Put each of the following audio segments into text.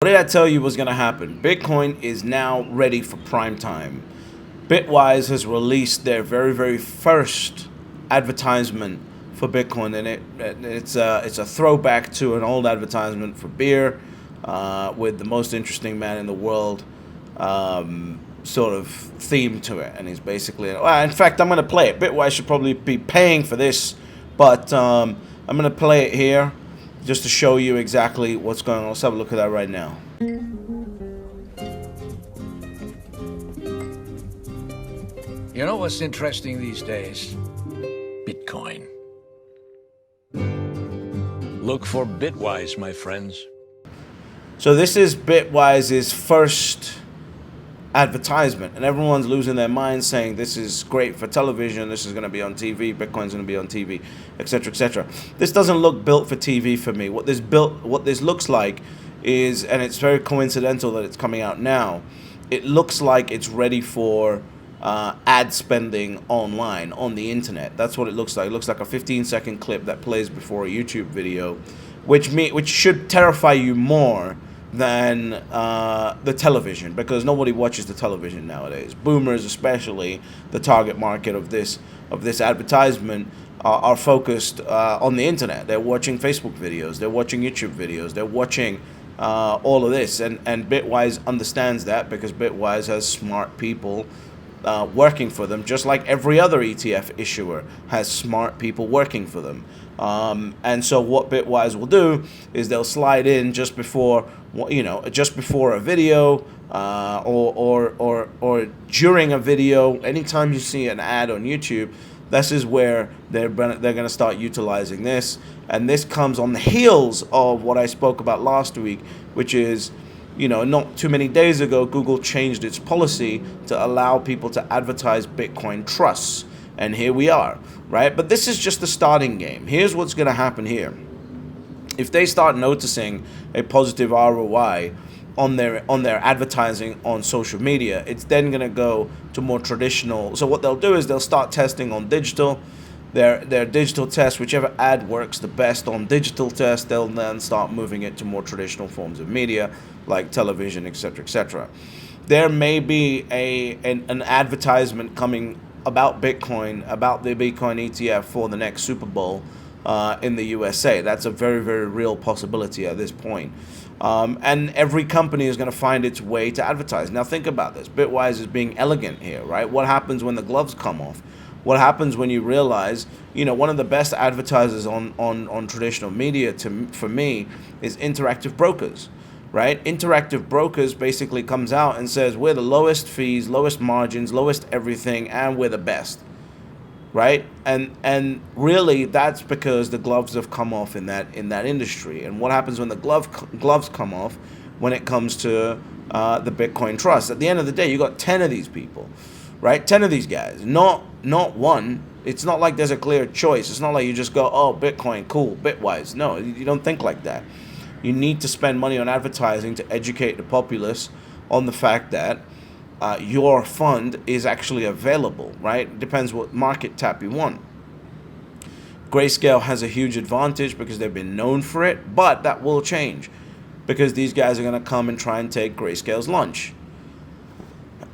What did I tell you was going to happen? Bitcoin is now ready for prime time. Bitwise has released their very, very first advertisement for Bitcoin, and it's a throwback to an old advertisement for beer, with the most interesting man in the world sort of theme to it. And he's basically, well, in fact, I'm going to play it. Bitwise should probably be paying for this, but I'm going to play it here just to show you exactly what's going on. Let's have a look at that right now. You know what's interesting these days? Bitcoin. Look for Bitwise, my friends. So this is Bitwise's first advertisement, and everyone's losing their minds saying this is great for television, this is going to be on TV, Bitcoin's going to be on TV, etc., etc. This doesn't look built for TV for me. What this looks like is, and it's very coincidental that it's coming out now, it looks like it's ready for ad spending online on the internet. That's what it looks like. It looks like a 15-second clip that plays before a YouTube video, which should terrify you more than the television, because nobody watches the television nowadays. Boomers, especially, the target market of this advertisement, are focused on the internet. They're watching Facebook videos, they're watching YouTube videos, they're watching all of this, and Bitwise understands that, because Bitwise has smart people working for them, just like every other ETF issuer has smart people working for them. And so what Bitwise will do is they'll slide in just before a video, or during a video. Anytime you see an ad on YouTube, this is where they're going to start utilizing this. And this comes on the heels of what I spoke about last week, which is, not too many days ago, Google changed its policy to allow people to advertise Bitcoin trusts. And here we are, right? But this is just the starting game. Here's what's going to happen here. If they start noticing a positive ROI on their advertising on social media, it's then going to go to more traditional. So what they'll do is they'll start testing on digital. Their digital test, whichever ad works the best on digital test, they'll then start moving it to more traditional forms of media like television, etc., etc. There may be an advertisement coming about Bitcoin, about the Bitcoin ETF for the next Super Bowl in the USA. That's a very, very real possibility at this point. And every company is going to find its way to advertise. Now think about this. Bitwise is being elegant here, right? What happens when the gloves come off? What happens when you realize, one of the best advertisers on traditional media for me is Interactive Brokers, right? Interactive Brokers basically comes out and says, we're the lowest fees, lowest margins, lowest everything, and we're the best, right? And really that's because the gloves have come off in that industry. And what happens when the gloves come off when it comes to the Bitcoin Trust? At the end of the day, you got 10 of these people, right? 10 of these guys, not one. It's not like there's a clear choice. It's not like you just go, oh, Bitcoin, cool, Bitwise. No, you don't think like that. You need to spend money on advertising to educate the populace on the fact that your fund is actually available, right? It depends what market cap you want. Grayscale has a huge advantage because they've been known for it, but that will change because these guys are going to come and try and take Grayscale's lunch.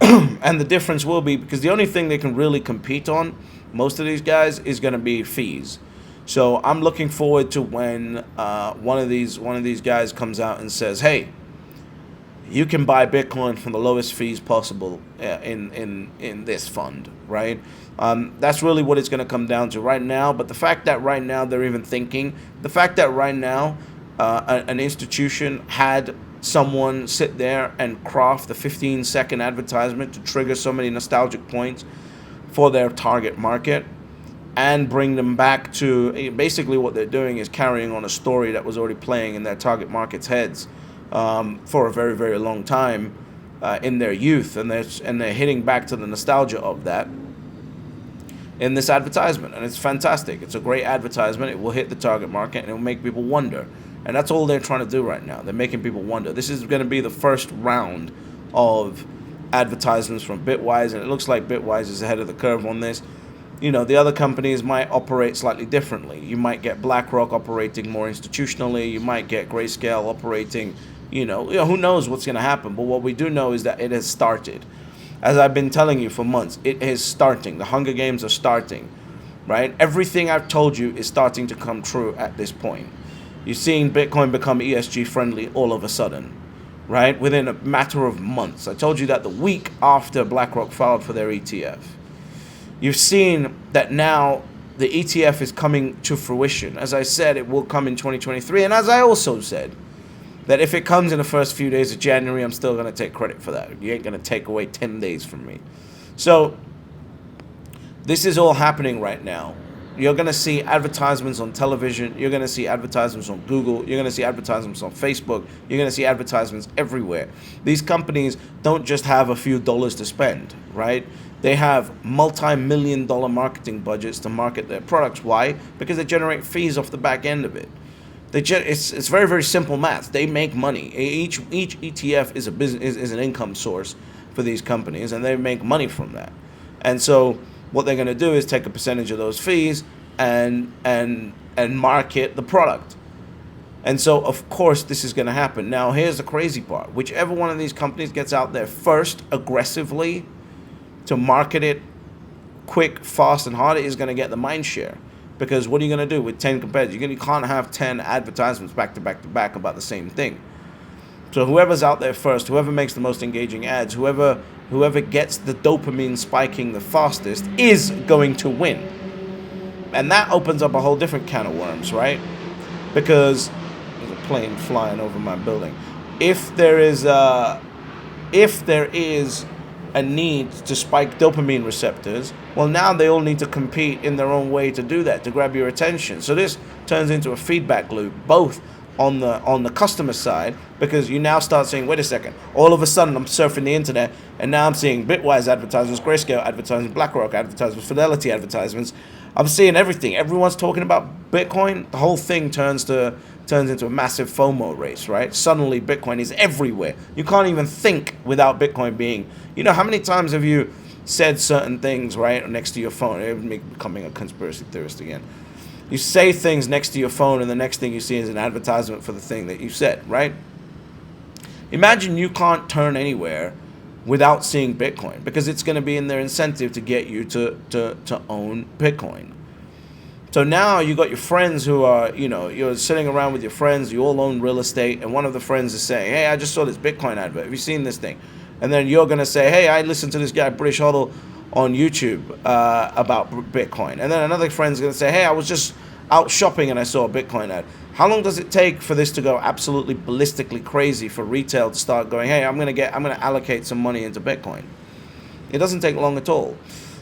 And the difference will be, because the only thing they can really compete on, most of these guys, is going to be fees. So I'm looking forward to when one of these guys comes out and says, hey, you can buy Bitcoin from the lowest fees possible in this fund, right? That's really what it's going to come down to right now. But the fact that right now they're even thinking, the fact that right now an institution had someone sit there and craft the 15-second advertisement to trigger so many nostalgic points for their target market and bring them back to, basically what they're doing is carrying on a story that was already playing in their target market's heads for a very, very long time in their youth, and they're hitting back to the nostalgia of that in this advertisement. And it's fantastic. It's a great advertisement. It will hit the target market and it will make people wonder. And that's all they're trying to do right now. They're making people wonder. This is going to be the first round of advertisements from Bitwise, and it looks like Bitwise is ahead of the curve on this. The other companies might operate slightly differently. You might get BlackRock operating more institutionally. You might get Grayscale operating, who knows what's going to happen. But what we do know is that it has started. As I've been telling you for months, it is starting. The Hunger Games are starting, right? Everything I've told you is starting to come true at this point. You're seeing Bitcoin become ESG friendly all of a sudden, right? Within a matter of months. I told you that the week after BlackRock filed for their ETF. You've seen that now the ETF is coming to fruition. As I said, it will come in 2023. And as I also said, that if it comes in the first few days of January, I'm still going to take credit for that. You ain't going to take away 10 days from me. So this is all happening right now. You're going to see advertisements on television. You're going to see advertisements on Google. You're going to see advertisements on Facebook. You're going to see advertisements everywhere. These companies don't just have a few dollars to spend, right? They have multi-million-dollar marketing budgets to market their products. Why? Because they generate fees off the back end of it. It's very, very simple math. They make money. Each ETF is a business, is an income source for these companies, and they make money from that. And so what they're going to do is take a percentage of those fees and market the product. And so, of course, this is going to happen. Now, here's the crazy part. Whichever one of these companies gets out there first aggressively to market it quick, fast, and hard is going to get the mind share. Because what are you going to do with 10 competitors? You can't have 10 advertisements back to back to back about the same thing. So whoever's out there first, whoever makes the most engaging ads, whoever gets the dopamine spiking the fastest is going to win. And that opens up a whole different can of worms, right? Because there's a plane flying over my building. If there is a need to spike dopamine receptors, well, now they all need to compete in their own way to do that, to grab your attention. So this turns into a feedback loop, both on the customer side, because you now start saying, wait a second, all of a sudden I'm surfing the internet and now I'm seeing Bitwise advertisements, Grayscale advertisements, BlackRock advertisements, Fidelity advertisements. I'm seeing everything. Everyone's talking about Bitcoin. The whole thing turns into a massive FOMO race, right? Suddenly Bitcoin is everywhere. You can't even think without Bitcoin being, how many times have you said certain things, right, next to your phone? It's becoming a conspiracy theorist again. You say things next to your phone, and the next thing you see is an advertisement for the thing that you said, right? Imagine you can't turn anywhere without seeing Bitcoin, because it's going to be in their incentive to get you to own Bitcoin. So now you got your friends who are, you're sitting around with your friends, you all own real estate, and one of the friends is saying, hey, I just saw this Bitcoin advert. Have you seen this thing? And then you're going to say, hey, I listened to this guy, British HODL, on YouTube about Bitcoin. And then another friend's going to say, hey, I was just out shopping and I saw a Bitcoin ad. How long does it take for this to go absolutely ballistically crazy for retail to start going, hey, I'm going to allocate some money into Bitcoin? It doesn't take long at all.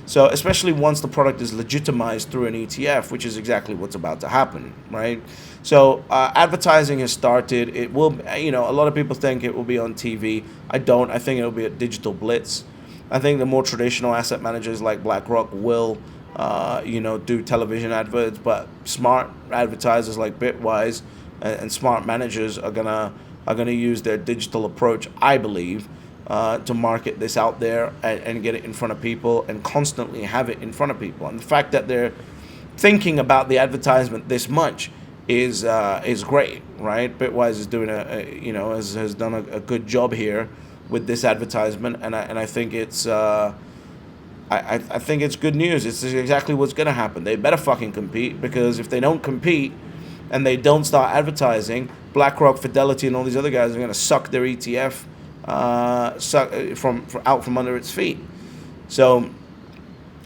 So especially once the product is legitimized through an ETF, which is exactly what's about to happen, right? So advertising has started. It will, a lot of people think it will be on TV. I don't. I think it will be a digital blitz. I think the more traditional asset managers like BlackRock will, do television adverts, but smart advertisers like Bitwise and smart managers are gonna use their digital approach, I believe, to market this out there and get it in front of people and constantly have it in front of people. And the fact that they're thinking about the advertisement this much is great, right? Bitwise is doing has done a good job here with this advertisement, and I think it's I think it's good news. It's exactly what's going to happen. They better fucking compete, because if they don't compete and they don't start advertising, BlackRock, Fidelity, and all these other guys are going to suck their ETF out from under its feet. So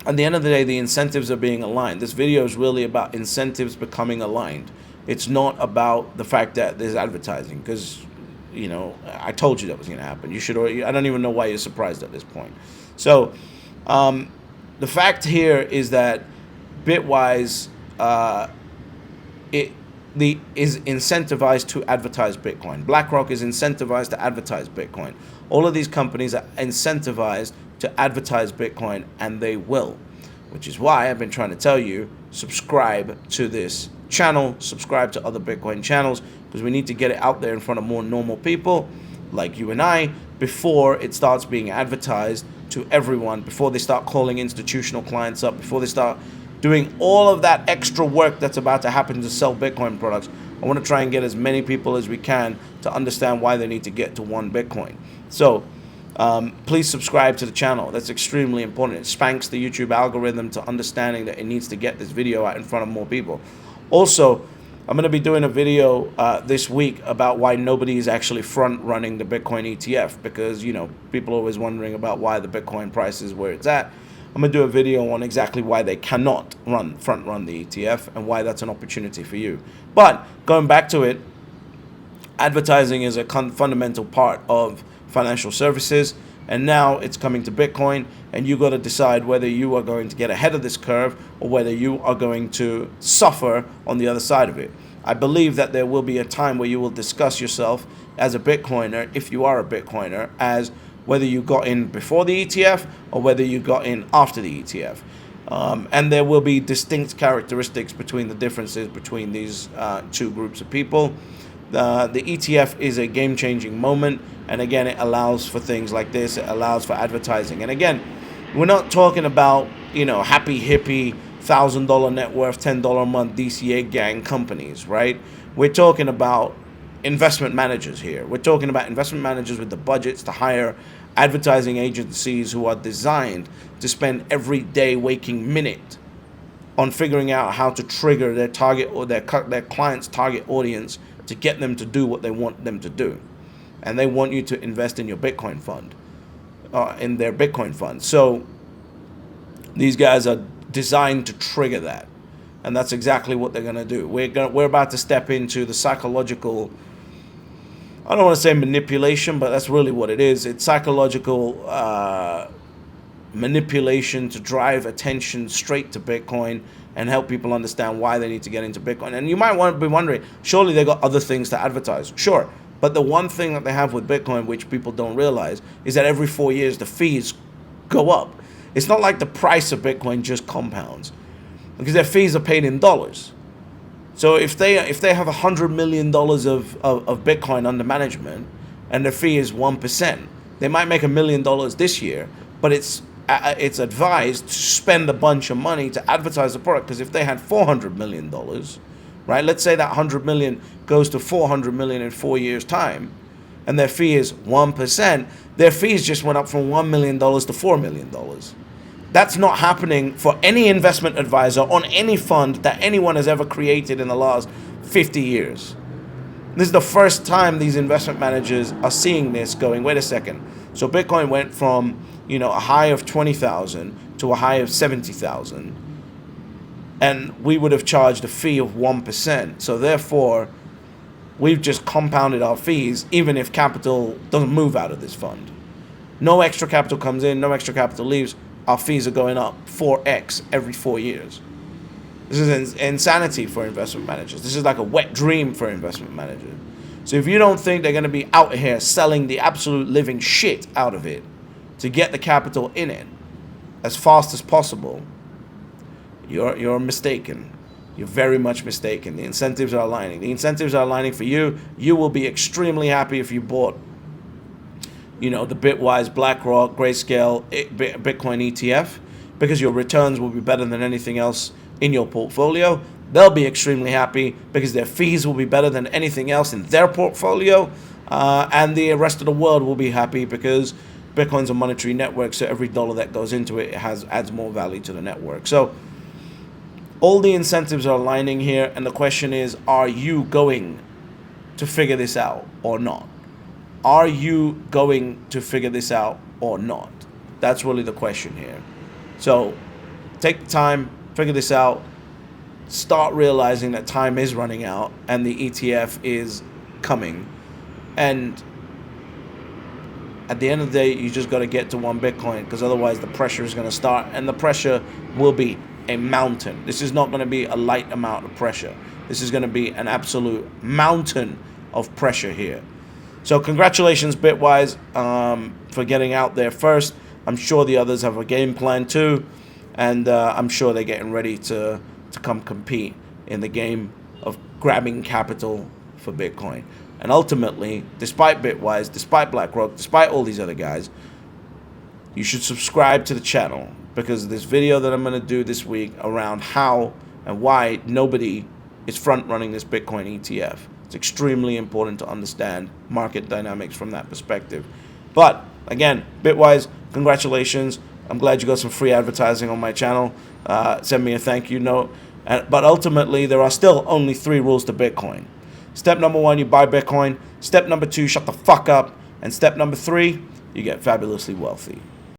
at the end of the day, the incentives are being aligned. This video is really about incentives becoming aligned. It's not about the fact that there's advertising, because I told you that was going to happen. You should. I don't even know why you're surprised at this point. So the fact here is that Bitwise is incentivized to advertise Bitcoin. BlackRock is incentivized to advertise Bitcoin. All of these companies are incentivized to advertise Bitcoin, and they will. Which is why I've been trying to tell you, subscribe to this channel, subscribe to other Bitcoin channels, because we need to get it out there in front of more normal people like you and I before it starts being advertised to everyone, before they start calling institutional clients up, before they start doing all of that extra work that's about to happen to sell Bitcoin products. I want to try and get as many people as we can to understand why they need to get to 1 Bitcoin. So please subscribe to the channel. That's extremely important. It spanks the YouTube algorithm to understanding that it needs to get this video out in front of more people. Also, I'm going to be doing a video this week about why nobody is actually front running the Bitcoin ETF, because, you know, people are always wondering about why the Bitcoin price is where it's at. I'm going to do a video on exactly why they cannot front run the ETF and why that's an opportunity for you. But going back to it, advertising is a fundamental part of financial services, and now it's coming to Bitcoin, and you got to decide whether you are going to get ahead of this curve or whether you are going to suffer on the other side of it. I believe that there will be a time where you will discuss yourself as a Bitcoiner, if you are a Bitcoiner, as whether you got in before the ETF or whether you got in after the ETF. And there will be distinct characteristics between the differences between these two groups of people. The ETF is a game-changing moment, and again, it allows for things like this. It allows for advertising, and again, we're not talking about, you know, happy hippie $1,000 net worth, $10 a month DCA gang companies, right? We're talking about investment managers here. We're talking about investment managers with the budgets to hire advertising agencies who are designed to spend every day waking minute on figuring out how to trigger their target or their client's target audience to get them to do what they want them to do. And they want you to invest in your Bitcoin fund, in their Bitcoin fund. So these guys are designed to trigger that. And that's exactly what they're going to do. We're about to step into the psychological, I don't want to say manipulation, but that's really what it is. It's psychological manipulation to drive attention straight to Bitcoin and help people understand why they need to get into Bitcoin. And you might be wondering, surely they got other things to advertise. Sure, but the one thing that they have with Bitcoin, which people don't realize, is that every 4 years the fees go up. It's not like the price of Bitcoin just compounds, because their fees are paid in dollars. So if they have $100 million of Bitcoin under management and their fee is 1%, they might make $1 million this year, but it's advised to spend a bunch of money to advertise the product, because if they had $400 million, right, let's say that 100 million goes to 400 million in 4 years' time, and their fee is 1%, their fees just went up from $1 million to $4 million. That's not happening for any investment advisor on any fund that anyone has ever created in the last 50 years. This is the first time these investment managers are seeing this, going, wait a second. So Bitcoin went from, you know, a high of 20,000 to a high of 70,000, and we would have charged a fee of 1%. So therefore, we've just compounded our fees, even if capital doesn't move out of this fund. No extra capital comes in, no extra capital leaves. Our fees are going up 4x every 4 years. This is insanity for investment managers. This is like a wet dream for investment managers. So if you don't think they're going to be out here selling the absolute living shit out of it to get the capital in it as fast as possible, you're mistaken. You're very much mistaken. The incentives are aligning. The incentives are aligning for you. You will be extremely happy if you bought, you know, the Bitwise, BlackRock, Grayscale, Bitcoin ETF, because your returns will be better than anything else in your portfolio. They'll be extremely happy because their fees will be better than anything else in their portfolio, and the rest of the world will be happy because Bitcoin's a monetary network, so every dollar that goes into it adds more value to the network. So all the incentives are aligning here, and the question is, are you going to figure this out or not? Are you going to figure this out or not? That's really the question here. So take the time, figure this out, start realizing that time is running out and the ETF is coming. And at the end of the day, you just got to get to 1 Bitcoin, because otherwise the pressure is going to start, and the pressure will be a mountain. This is not going to be a light amount of pressure. This is going to be an absolute mountain of pressure here. So congratulations, Bitwise, for getting out there first. I'm sure the others have a game plan too, and I'm sure they're getting ready to come compete in the game of grabbing capital for Bitcoin. And ultimately, despite Bitwise, despite BlackRock, despite all these other guys, you should subscribe to the channel, because this video that I'm going to do this week around how and why nobody is front running this Bitcoin ETF. It's extremely important to understand market dynamics from that perspective. But again, Bitwise, congratulations. I'm glad you got some free advertising on my channel. Send me a thank you note. But ultimately, there are still only 3 rules to Bitcoin. Step number 1, you buy Bitcoin. Step number 2, shut the fuck up. And step number 3, you get fabulously wealthy.